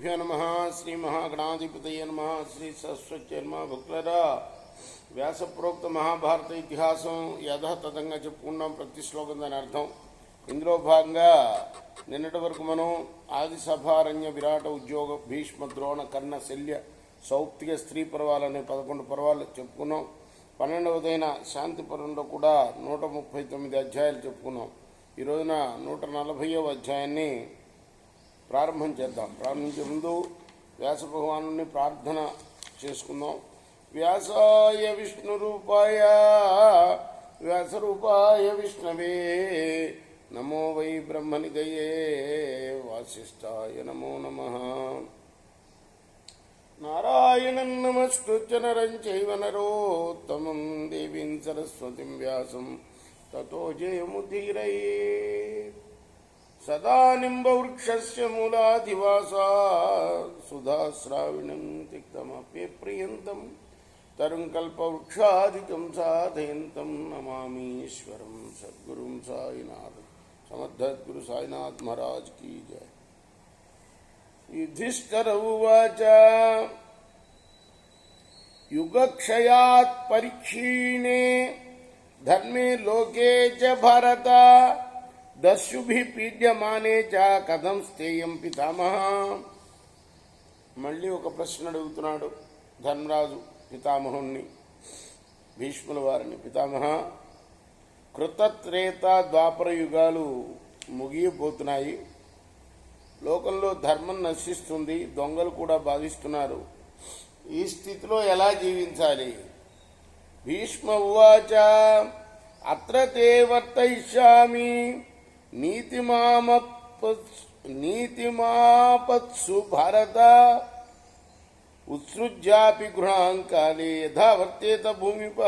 శ్రీగురుభ్యో నమః. శ్రీ మహాగణాధిపతయే నమః. శ్రీ సరస్వతి నమః. భక్తులరా, వ్యాసప్రోక్త మహాభారత ఇతిహాసం యథాతథంగా చెప్పుకున్నాం. ప్రతి శ్లోకం దాని అర్థం. ఇందులో భాగంగా నిన్నటి వరకు మనం ఆది సభారణ్య విరాట ఉద్యోగ భీష్మ ద్రోణ కర్ణ శల్య సౌప్తిక స్త్రీ పర్వాలనే 11 పర్వాలు చెప్పుకున్నాం. 12వదైన శాంతి పర్వంలో కూడా 139 అధ్యాయాలు చెప్పుకున్నాం. ఈ రోజున 140వ అధ్యాయాన్ని ప్రారంభం చేద్దాం. ప్రారంభించే ముందు వ్యాస భగవాను ప్రార్థన చేసుకుందాం. వ్యాసాయ విష్ణురూపాయ వ్యాసరూపాయ విష్ణవే నమో వై బ్రహ్మనిధయే వాసిష్ఠాయ నమో నమః. నారాయణం నమస్కృత్య నరం చైవ నరోత్తమం దేవీం సరస్వతిం వ్యాసం తతో జయముదీరయేత్. సదా నింబవృక్షస్య మూలాధివాసా సుధాశ్రావిణం తిక్తమప్యప్రియంతం తరుం కల్పవృక్షాదికం సాధయంతం నమామీశ్వరం సద్గురుం సాయినాథ్. సమర్థద్గురు సాయినాథ్ మహారాజ్ కీ జయ. యుధిష్ఠిర ఉవాచ యుగక్షయాత్ పరిక్షీణే ధర్మే లోకే చ భారత దస్యుభి పీడ్యమానే చ కథం స్థేయం పితామహ. మళ్ళీ ఒక ప్రశ్న అడుగుతున్నాడు ధర్మరాజు పితామహుణ్ణి, భీష్ముల వారిని. పితామహ, కృతత్రేత ద్వాపర యుగాలు ముగియబోతున్నాయి. లోకంలో ధర్మం నశిస్తుంది, దొంగలు కూడా బాధిస్తున్నారు. ఈ స్థితిలో ఎలా జీవించాలి? భీష్మ ఉవాచ అత్ర తే వర్తయిష్యామి నీతిమాపత్సు భారత ఉత్సృజ్యాపి గృహాంకాలే యథా వర్తేత భూమిప.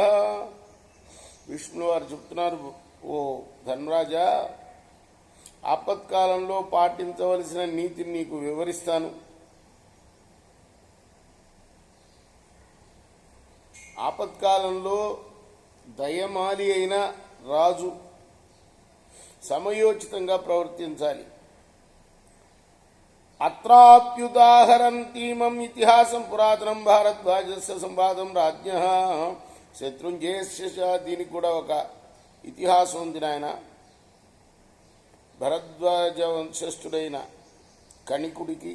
విష్ణు వారు చెప్తున్నారు, ఓ ధర్మరాజా, ఆపత్కాలంలో పాటించవలసిన నీతిని నీకు వివరిస్తాను. ఆపత్కాలంలో దయమాలి అయిన రాజు సమయోచితంగా ప్రవర్తించాలి. అత్రాప్యుదాహరంతీమం ఇతిహాసం పురాతనం భారద్వాజస్య సంవాదం రాజ్ఞ శత్రుంజయస్య. దీనికి కూడా ఒక ఇతిహాసం ఉంది నాయన. భరద్వాజ వంశస్థుడైన కణికుడికి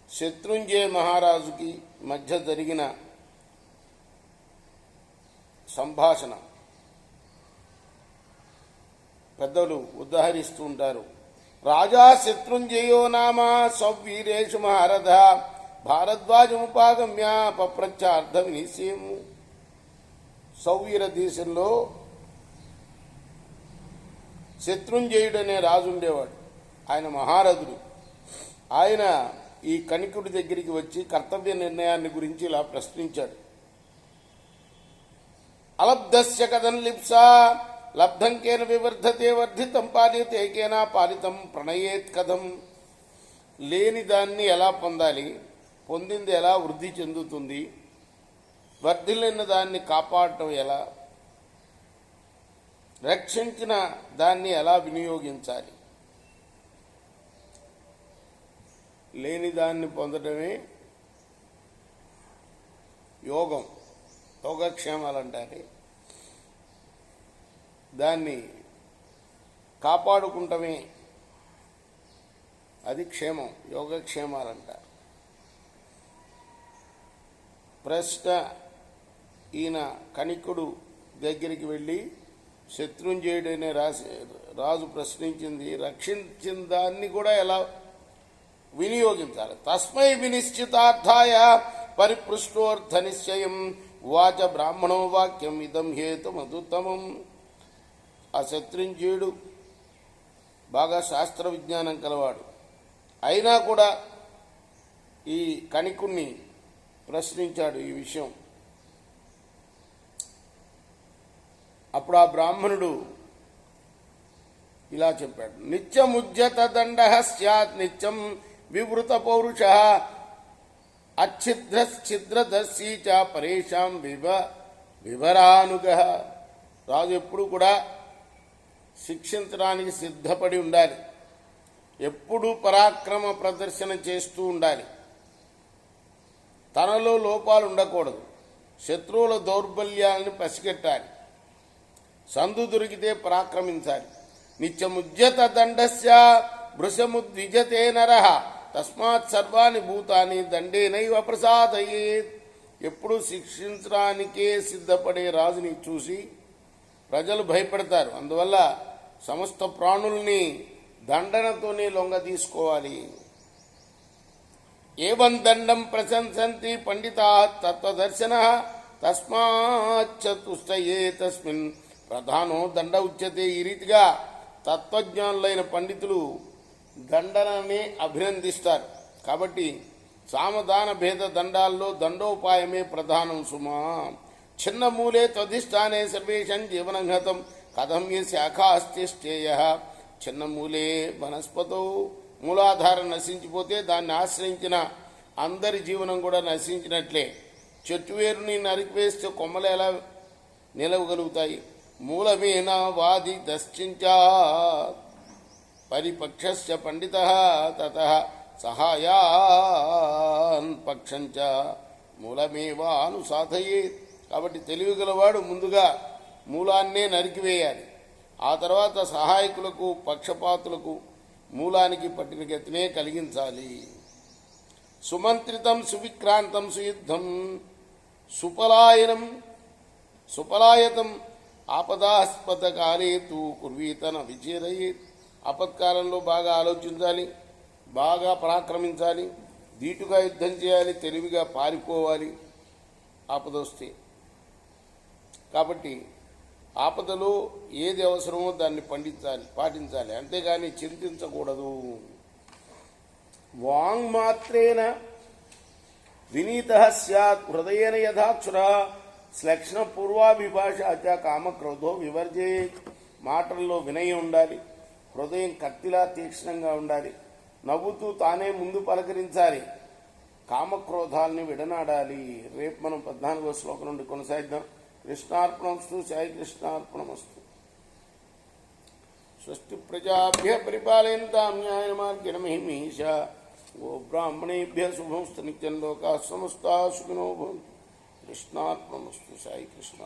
శత్రుంజయ మహారాజుకి మధ్య జరిగిన సంభాషణ పెద్దలు ఉదాహరిస్తూ ఉంటారు. రాజా శత్రుంజయో నామ సౌవీరేషు మహారథ భారద్వాజముపాగమ్య పప్రచ్చార్థ వినిశ్చయము. సౌవీర దేశంలో శత్రుంజయుడనే రాజు ఉండేవాడు. ఆయన మహారథుడు. ఆయన ఈ కణికుడి దగ్గరికి వచ్చి కర్తవ్య నిర్ణయాన్ని గురించి ఇలా ప్రశ్నించాడు. అలబ్ధస్య కథం లిప్సా లబ్ధం కేన వివర్ధతే వర్ధితం పాలితే కేనా పాలితం ప్రణయేత్ కథం. లేని దాన్ని ఎలా పొందాలి, పొందింది ఎలా వృద్ధి చెందుతుంది, వర్ధిల్లిన దాన్ని కాపాడటం ఎలా, రక్షించిన దాన్ని ఎలా వినియోగించాలి. లేని దాన్ని పొందడమే యోగం, యోగక్షేమాలు అంటారు. దాన్ని కాపాడుకుంటమే అది క్షేమం, యోగక్షేమాలంటారు. ప్రశ్న, ఈయన కణికుడు దగ్గరికి వెళ్ళి శత్రుంజయుడనే రాజు ప్రశ్నించింది, రక్షించిన దాన్ని కూడా ఎలా వినియోగించాలి. తస్మై వినిశ్చితార్థాయ పరిపృష్టోర్థ నిశ్చయం వాచ బ్రాహ్మణో వాక్యం ఇదం హేతుమదుత్తమం. ఆ శత్రుంజయుడు బాగా శాస్త్ర విజ్ఞానం కలవాడు. అయినా కూడా ఈ కణికుణ్ణి ప్రశ్నించాడు ఈ విషయం. అప్పుడు ఆ బ్రాహ్మణుడు ఇలా చెప్పాడు. నిత్యముజ్యత దండ స్యాత్ నిత్యం వివృత పౌరుష అచ్ఛిద్రశ్చిద్రదర్శీ చ పరేషాం వివరానుగ. రాజు ఎప్పుడు కూడా శిక్షించడానికి సిద్ధపడి ఉండాలి. ఎప్పుడూ పరాక్రమ ప్రదర్శన చేస్తూ ఉండాలి. తనలో లోపాలు ఉండకూడదు. శత్రువుల దౌర్బల్యాలను పసిగట్టాలి. సందు దొరికితే పరాక్రమించాలి. నిత్యముజ్యత దండస్య భృశముద్విజతే నరః తస్మాత్ సర్వాణి భూతాని దండేనైవ ప్రసాదయేత్. ఎప్పుడు శిక్షించడానికే సిద్ధపడే రాజుని చూసి ప్రజలు భయపడతారు. అందువల్ల సమస్త ప్రాణుల్ని దండనతోనే లొంగ తీసుకోవాలి. ఏవం దండం ప్రశంసంతి పండితా తత్వదర్శన తస్మాచ్చతుష్టయే తస్మిన్ ప్రధానో దండ ఉచ్యతే. ఈ రీతిగా తత్వజ్ఞానులైన పండితులు దండనని అభినందిస్తారు. కాబట్టి సామదాన భేద దండాల్లో దండోపాయమే ప్రధానం సుమా. చిన్న మూలే త్వధిష్టానే సర్వేషం జీవనం గతం కథం ఏ శాఖా అస్తిష్టేయ. చిన్న మూలే వనస్పతో మూలాధారం నశించిపోతే దాన్ని ఆశ్రయించిన అందరి జీవనం కూడా నశించినట్లే. చెట్టు వేరుని నరికివేస్తే కొమ్మలు ఎలా నిలవగలుగుతాయి? మూలమేన వాది దశ్చించా పరిపక్షస్య పండిత తతః సహాయాన్ పక్షంచ మూలమేవా అనుసాధయేత్. కాబట్టి తెలివిగలవాడు ముందుగా మూలాన్నే నరికివేయాలి. ఆ తర్వాత సహాయకులకు పక్షపాతులకు మూలానికి పట్టిన గతినే కలిగించాలి. సుమంత్రితం సువిక్రాంతం సుయుద్ధం సుపలాయతం ఆపదాస్పద కాలే తు కుర్వీతన విచేరయేత్. ఆపత్కాలంలో బాగా ఆలోచించాలి, బాగా పరాక్రమించాలి, ధీటుగా యుద్ధం చేయాలి, తెలివిగా పారిపోవాలి ఆపదొస్తే. కాబట్టి ఆపదలో ఏది అవసరమో దాన్ని పాటించాలి, అంతేగాని చింతించకూడదు. వాంగ్మాత్రేణ వినీత స్యాత్ హృదయేన యథాక్షుర శ్లక్షణ పూర్వాభిభాష కామక్రోధో వివర్జేత్. మాటల్లో వినయం ఉండాలి, హృదయం కత్తిలా తీక్ష్ణంగా ఉండాలి, నవ్వుతూ తానే ముందు పలకరించాలి, కామక్రోధాల్ని విడనాడాలి. రేపు మనం 14వ శ్లోకం నుండి కొనసాగిద్దాం. కృష్ణార్పణమస్తు. సాయి కృష్ణార్పణమస్తు. స్వస్తి ప్రజాభ్య పరిపాలయంతాం న్యాయ మార్గేణ మహిమీష. గో బ్రాహ్మణేభ్య శుభమస్తు. నిత్యం లోకాః సమస్తాః సుఖినో భవంతు. కృష్ణార్పణమస్తు. సాయి కృష్ణ.